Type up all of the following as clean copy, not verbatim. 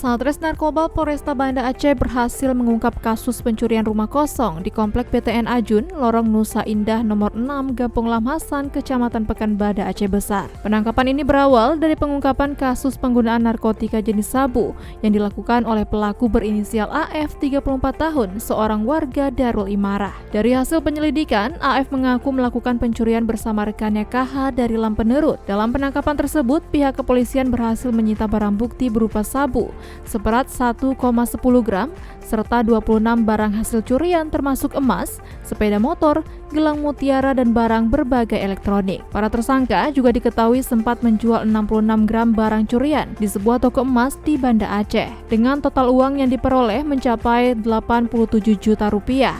Satres Narkoba Polresta Banda Aceh berhasil mengungkap kasus pencurian rumah kosong di Komplek PTN Ajun, Lorong Nusa Indah nomor 6, Gampung Lam Hasan, Kecamatan Pekanbadak, Aceh Besar. Penangkapan ini berawal dari pengungkapan kasus penggunaan narkotika jenis sabu yang dilakukan oleh pelaku berinisial AF 34 tahun, seorang warga Darul Imarah. Dari hasil penyelidikan, AF mengaku melakukan pencurian bersama rekannya KH dari Lampenerut. Dalam penangkapan tersebut, pihak kepolisian berhasil menyita barang bukti berupa sabu seberat 1,10 gram, serta 26 barang hasil curian termasuk emas, sepeda motor, gelang mutiara, dan barang berbagai elektronik. Para tersangka juga diketahui sempat menjual 66 gram barang curian di sebuah toko emas di Banda Aceh, dengan total uang yang diperoleh mencapai 87 juta rupiah.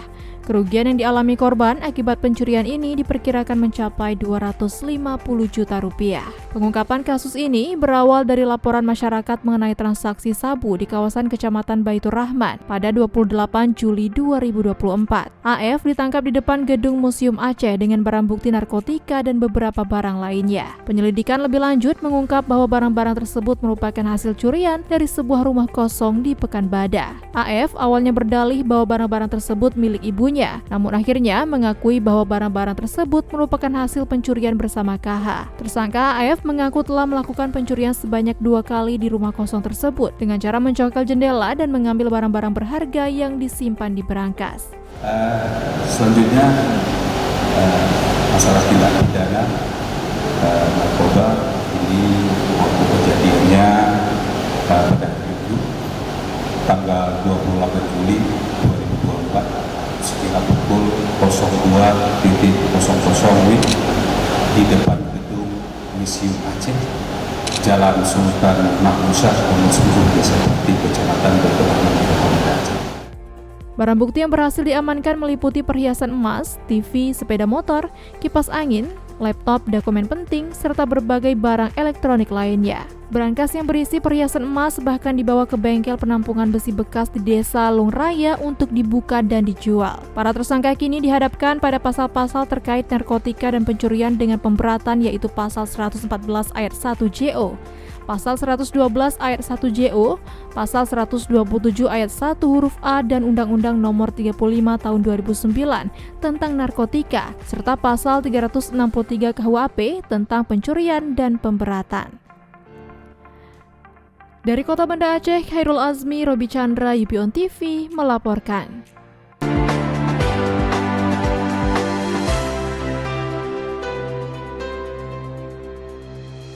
Kerugian yang dialami korban akibat pencurian ini diperkirakan mencapai 250 juta rupiah. Pengungkapan kasus ini berawal dari laporan masyarakat mengenai transaksi sabu di kawasan Kecamatan Baitur Rahman pada 28 Juli 2024. AF ditangkap di depan gedung Museum Aceh dengan barang bukti narkotika dan beberapa barang lainnya. Penyelidikan lebih lanjut mengungkap bahwa barang-barang tersebut merupakan hasil curian dari sebuah rumah kosong di Pekanbadak. AF awalnya berdalih bahwa barang-barang tersebut milik ibunya, namun akhirnya mengakui bahwa barang-barang tersebut merupakan hasil pencurian bersama KH. Tersangka AF mengaku telah melakukan pencurian sebanyak 2 kali di rumah kosong tersebut dengan cara mencongkel jendela dan mengambil barang-barang berharga yang disimpan di berangkas. Selanjutnya masalah tindak pidana narkoba ini kejadiannya pada hari itu tanggal 28 Juli 2024 sekitar pukul 02.00 WIB di depan gedung Museum Aceh, Jalan Sultan Mahmud nomor 10 Desa Pati, Kecamatan Baitur Rahman, Banda Aceh. Barang bukti yang berhasil diamankan meliputi perhiasan emas, TV, sepeda motor, kipas angin, laptop, dokumen penting, serta berbagai barang elektronik lainnya. Berangkas yang berisi perhiasan emas bahkan dibawa ke bengkel penampungan besi bekas di Desa Lung Raya untuk dibuka dan dijual. Para tersangka kini dihadapkan pada pasal-pasal terkait narkotika dan pencurian dengan pemberatan, yaitu pasal 114 ayat 1 JO, pasal 112 ayat 1 JO, pasal 127 ayat 1 huruf A dan Undang-Undang Nomor 35 Tahun 2009 tentang narkotika, serta pasal 363 KUHP tentang pencurian dan pemberatan. Dari Kota Banda Aceh, Khairul Azmi, Robi Chandra, UPON TV melaporkan.